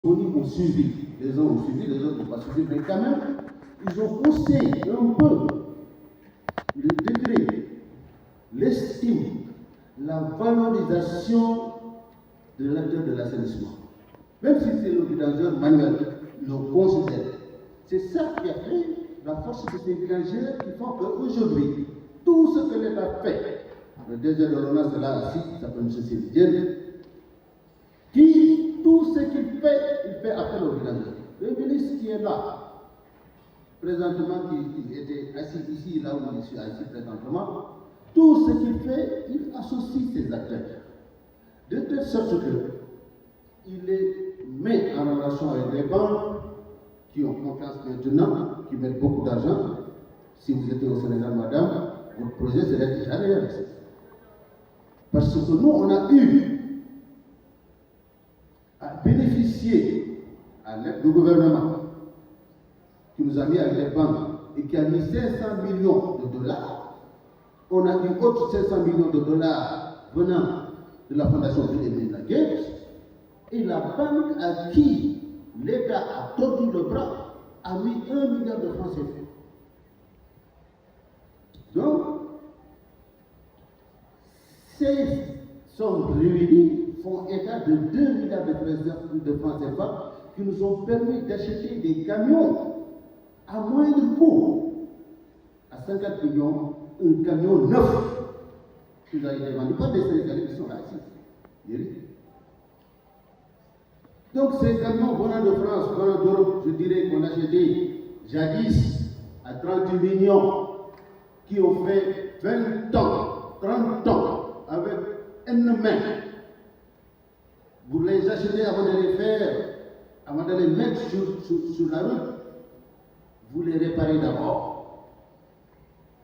ont suivi. Les uns ont suivi, les autres n'ont pas suivi, mais quand même, ils ont poussé un peu le degré, l'estime, la valorisation de l'acteur de l'assainissement. Même si c'est le vidangeur manuel, ils le considèrent. C'est ça qui a fait la force de ces vidangeurs qui font qu'aujourd'hui, tout ce que l'État fait, le DG de l'ONAS est là assis, il s'appelle M. Sylvienne, qui, tout ce qu'il fait appel au vidangeur. Le ministre qui est là, présentement, qui était assis ici, là où je suis assis présentement, tout ce qu'il fait, il associe ses acteurs. De telle sorte qu'il les met en relation avec les banques qui ont confiance maintenant, qui mettent beaucoup d'argent. Si vous étiez au Sénégal, madame, votre projet serait déjà réalisé. Parce que nous, on a eu à bénéficier à l'aide du gouvernement qui nous a mis avec les banques et qui a mis 500 millions de dollars. On a eu autres 500 millions de dollars venant de la Fondation Bill et Melinda Gates. Et la banque à qui l'État a tordu le bras a mis 1 milliard de francs CFA. Donc, ces sommes réunies font état de 2 milliards de francs CFA qui nous ont permis d'acheter des camions à moindre coût. À 50 millions, un camion neuf qui a été vendu par des Sénégalais qui sont là ici. Donc ces camions venant de France, venant d'Europe, je dirais qu'on achetait jadis à 38 millions, qui ont fait 20 ans, 30 ans, avec une main. Vous les achetez avant de les faire, avant de les mettre sur la route, vous les réparez d'abord.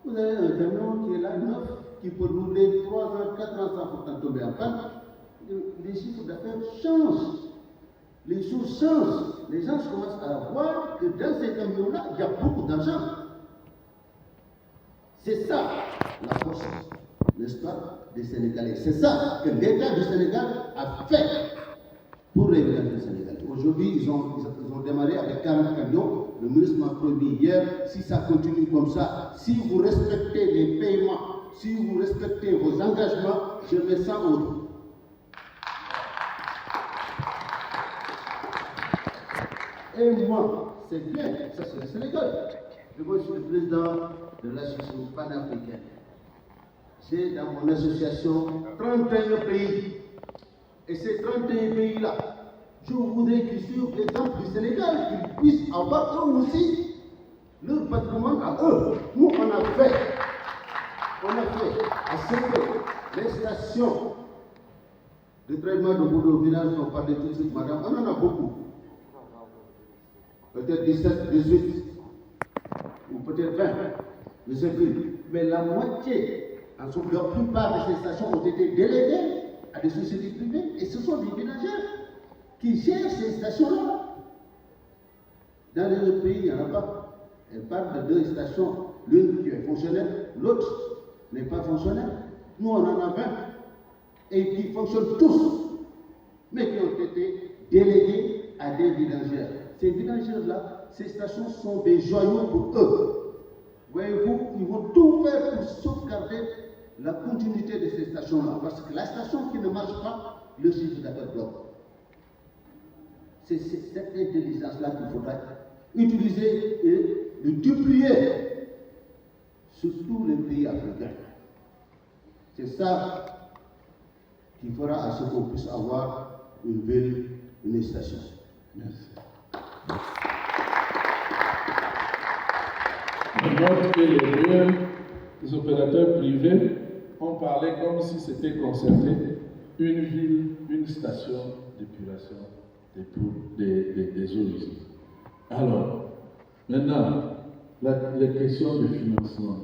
Vous avez un camion qui est là, neuf, qui peut rouler 3 ans, 4 ans sans pourtant tomber en panne. Les chiffres d'affaires changent. Les choses changent. Les gens commencent à voir que dans ces camions-là, il y a beaucoup d'argent. C'est ça la force, n'est-ce pas, des Sénégalais. C'est ça que l'État du Sénégal a fait pour les villages sénégalais. Aujourd'hui, ils ont démarré avec 40 camions. Le ministre m'a promis hier, si ça continue comme ça, si vous respectez les paiements, si vous respectez vos engagements, je mets ça au bout. Et moi, c'est bien, ça c'est le Sénégal. Moi, je suis le président de l'association panafricaine. J'ai dans mon association 31 pays. Et ces 31 pays-là, je voudrais qu'ils suivent l'exemple du Sénégal, qu'ils puissent avoir eux aussi leur patrimoine à eux. Nous, on a fait à ce que les stations de traitement de bout de village, on parlait tout de suite, madame, on en a beaucoup. Peut-être 17, 18, ou peut-être 20, je ne sais plus. Mais la moitié, en somme, la plupart de ces stations ont été déléguées à des sociétés privées, et ce sont des villagers qui gèrent ces stations-là. Dans les autres pays, il n'y en a pas. Elle parle de 2 stations, l'une qui est fonctionnelle, l'autre n'est pas fonctionnelle. Nous, on en a 20, et qui fonctionnent tous, mais qui ont été délégués à des villagers. Ces villagers-là, ces stations sont des joyaux pour eux. Voyez-vous, ils vont tout faire pour sauvegarder la continuité de ces stations-là. Parce que la station qui ne marche pas, le chiffre d'affaires bloque. C'est cette intelligence-là qu'il faudra utiliser et le duplier sur tous les pays africains. C'est ça qui fera à ce qu'on puisse avoir une ville, une station. Merci. On note que les opérateurs privés ont parlé comme si c'était concerté une ville, une station d'épuration des eaux usées. Alors, maintenant, les questions de financement.